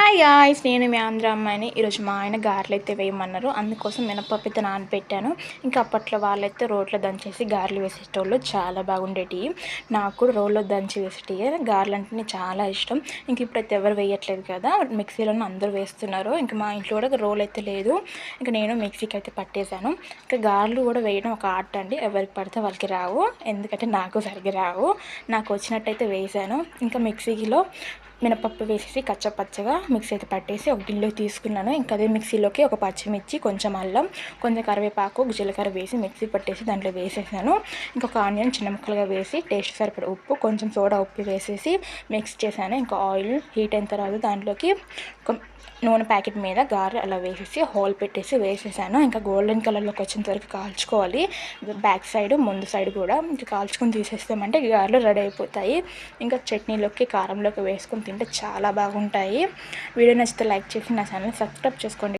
Hi guys, నేను మీ ఆంధ్ర అమ్మాయిని. ఈరోజు మా ఆయన గారెలు అయితే వేయమన్నారు. అందుకోసం మినపప్పు అయితే నానబెట్టాను. ఇంకా అప్పట్లో వాళ్ళైతే రోట్లో దంచేసి గారెలు వేసేటోళ్ళు, చాలా బాగుండేటివి. నాకు కూడా రోల్లో దంచి వేసేటివి గారెలు అంటే చాలా ఇష్టం. ఇంక ఇప్పుడైతే ఎవరు వేయట్లేదు కదా, మిక్సీలోనే అందరూ వేస్తున్నారు. ఇంకా మా ఇంట్లో కూడా రోల్ అయితే లేదు. ఇంకా నేను మిక్సీకి అయితే పట్టేశాను. ఇంకా గారెలు కూడా వేయడం ఒక ఆర్ట్ అండి. ఎవరికి పడితే వాళ్ళకి రావు, ఎందుకంటే నాకు సరిగ్గా రావు. నాకు వచ్చినట్టయితే వేశాను. ఇంకా మిక్సీలో మినపప్పు వేసేసి కచ్చపచ్చగా మిక్సీ అయితే పట్టేసి ఒక గిన్నెలోకి తీసుకున్నాను. ఇంకా అదే మిక్సీలోకి ఒక పచ్చిమిర్చి, కొంచెం అల్లం, కొంచెం కరివేపాకు, జీలకర్ర వేసి మిక్సీ పట్టేసి దాంట్లో వేసేసాను. ఇంకొక ఆనియన్ చిన్న ముక్కలుగా వేసి టేస్ట్ సరిపడ ఉప్పు, కొంచెం సోడా ఉప్పు వేసేసి మిక్స్ చేశాను. ఇంకా ఆయిల్ హీట్ అయిన తర్వాత దాంట్లోకి నూనె ప్యాకెట్ మీద గారె అలా వేసేసి హోల్ పెట్టేసి వేసేసాను. ఇంకా గోల్డెన్ కలర్లోకి వచ్చేంత వరకు కాల్చుకోవాలి, బ్యాక్ సైడ్ ముందు సైడ్ కూడా. ఇంకా కాల్చుకొని తీసేస్తామంటే గారెలు రెడీ అయిపోతాయి. ఇంకా చట్నీలోకి కారంలోకి వేసుకొని తింటే చాలా బాగుంటాయి. వీడియో నచ్చితే లైక్ చేసి నా ఛానల్ సబ్స్క్రైబ్ చేసుకోండి.